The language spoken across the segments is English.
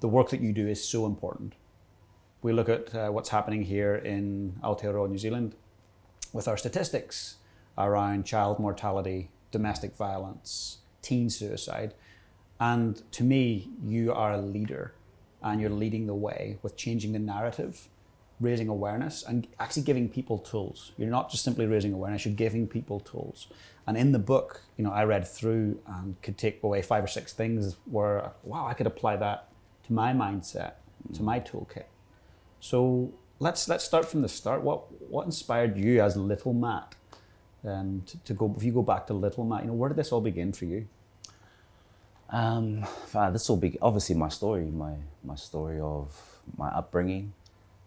the work that you do is so important. We look at what's happening here in Aotearoa, New Zealand, with our statistics around child mortality, domestic violence, teen suicide. And to me, you are a leader and you're leading the way with changing the narrative, raising awareness and actually giving people tools. You're not just simply raising awareness, you're giving people tools. And in the book, I read through and could take away 5 or 6 things where, wow, I could apply that to my mindset, to my toolkit. So let's start from the start. What inspired you as Little Matt? To go, if you go back to Little Matt, where did this all begin for you? This will be obviously my story, my story of my upbringing,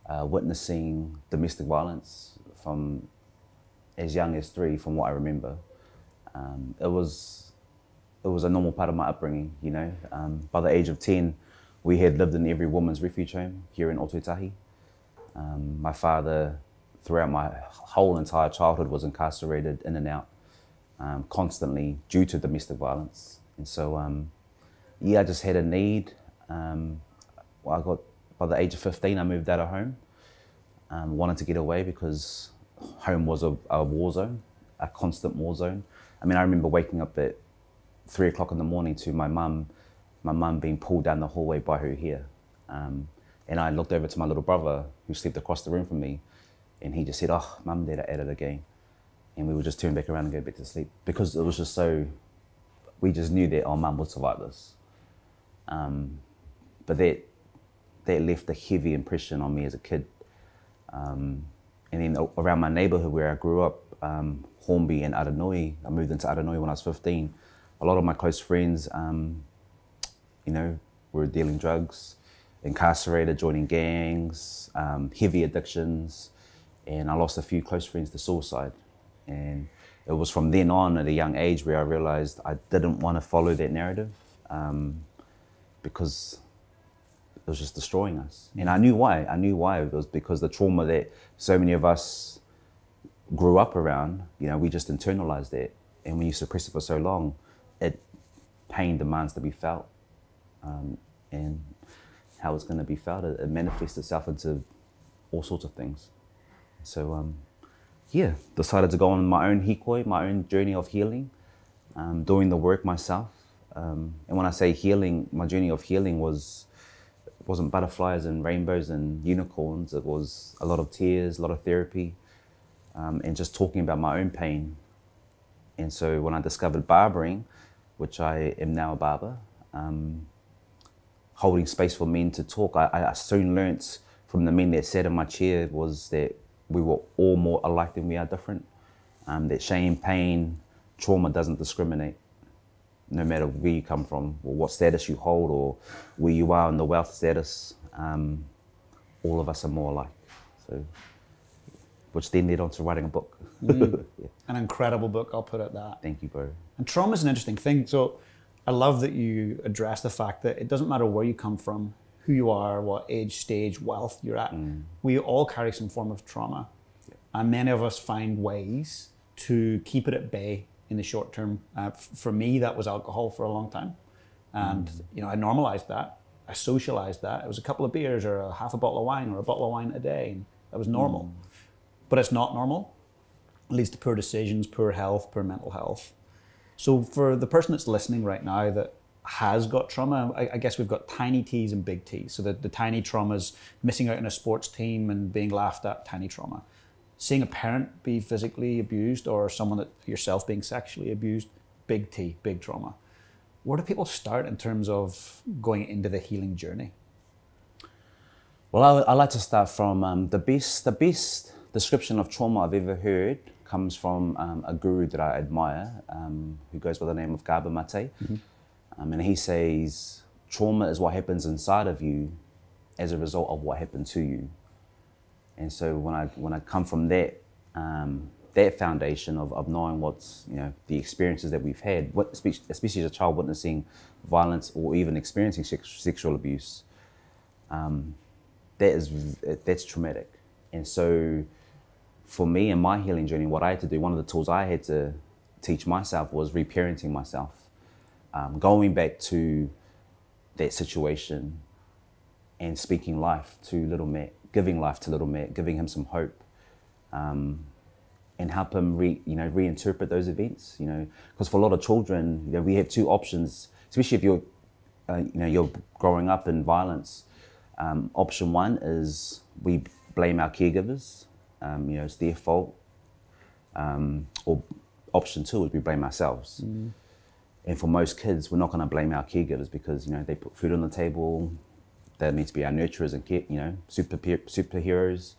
witnessing domestic violence from as young as 3, from what I remember. It was a normal part of my upbringing, By the age of 10, we had lived in every woman's refuge home here in Ōtautahi. My father, throughout my whole entire childhood, was incarcerated in and out constantly due to domestic violence. And so, I just had a need. By the age of 15, I moved out of home. Wanted to get away because home was a war zone, a constant war zone. I remember waking up at 3 o'clock in the morning to my mum being pulled down the hallway by her hair. And I looked over to my little brother who slept across the room from me, and he just said, "Oh, Mum and Dad are at it again." And we would just turn back around and go back to sleep because it was just so, we just knew that our mum would survive this. But that left a heavy impression on me as a kid. And then around my neighbourhood where I grew up, Hornby and Aranui, I moved into Aranui when I was 15. A lot of my close friends, were dealing drugs, incarcerated, joining gangs, heavy addictions, and I lost a few close friends to suicide. And it was from then on at a young age where I realized I didn't want to follow that narrative because it was just destroying us. And I knew why. It was because the trauma that so many of us grew up around, we just internalized that. And when you suppress it for so long, pain demands to be felt. And how it's going to be felt, it manifests itself into all sorts of things. So, decided to go on my own hikoi, my own journey of healing, doing the work myself. And when I say healing, my journey of healing wasn't butterflies and rainbows and unicorns. It was a lot of tears, a lot of therapy, and just talking about my own pain. And so when I discovered barbering, which I am now a barber, holding space for men to talk, I soon learnt from the men that sat in my chair was that we were all more alike than we are different. That shame, pain, trauma doesn't discriminate. No matter where you come from or what status you hold or where you are in the wealth status, all of us are more alike. So, which then led on to writing a book. Yeah. An incredible book, I'll put it that. Thank you, bro. And trauma is an interesting thing. So I love that you address the fact that it doesn't matter where you come from, who you are, what age, stage, wealth you're at. We all carry some form of trauma. Yeah. And many of us find ways to keep it at bay in the short term. For me, that was alcohol for a long time. And I normalized that. I socialized that. It was a couple of beers or a half a bottle of wine or a bottle of wine a day. And that was normal. But it's not normal. It leads to poor decisions, poor health, poor mental health. So for the person that's listening right now that has got trauma, I guess we've got tiny T's and big T's. So the tiny trauma is missing out in a sports team and being laughed at, tiny trauma. Seeing a parent be physically abused or someone that yourself being sexually abused, big T, big trauma. Where do people start in terms of going into the healing journey? Well, I like to start from the best description of trauma I've ever heard comes from a guru that I admire, who goes by the name of Gaba Mate. And he says, trauma is what happens inside of you as a result of what happened to you. And so when I come from that foundation of knowing what's, the experiences that we've had, especially as a child witnessing violence or even experiencing sexual abuse, that's traumatic. And so for me in my healing journey, what I had to do, one of the tools I had to teach myself was reparenting myself. Going back to that situation and speaking life to little Matt, giving life to little Matt, giving him some hope, and help him reinterpret those events. Because for a lot of children, we have two options, especially if you're growing up in violence. Option one is we blame our caregivers, it's their fault, or option two is we blame ourselves. And for most kids, we're not going to blame our caregivers because they put food on the table. They need to be our nurturers and superheroes.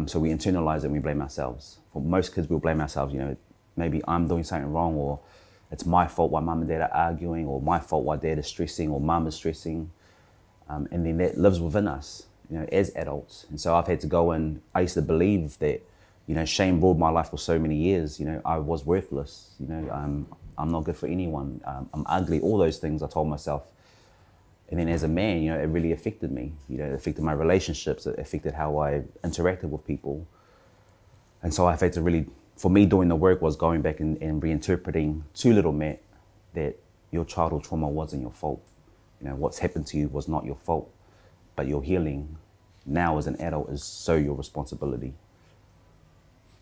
So we internalize it and we blame ourselves. For most kids, we'll blame ourselves. Maybe I'm doing something wrong, or it's my fault why mum and dad are arguing, or my fault why dad is stressing, or mum is stressing. And then that lives within us, as adults. And so I've had to go and I used to believe that, shame ruled my life for so many years. I was worthless. I'm not good for anyone. I'm ugly. All those things I told myself. And then as a man, it really affected me. It affected my relationships. It affected how I interacted with people. And so I've had to really, for me, doing the work was going back and reinterpreting to little Matt that your childhood trauma wasn't your fault. What's happened to you was not your fault, but your healing now as an adult is so your responsibility.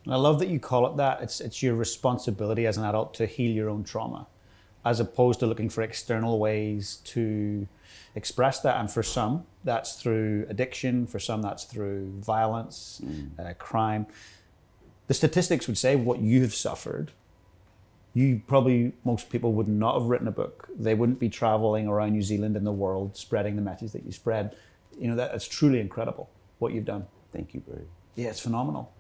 And I love that you call it that. It's your responsibility as an adult to heal your own trauma, as opposed to looking for external ways to express that. And for some, that's through addiction. For some, that's through violence, crime. The statistics would say what you've suffered, most people would not have written a book. They wouldn't be traveling around New Zealand and the world spreading the message that you spread. That's truly incredible what you've done. Thank you, bro. Yeah, it's phenomenal.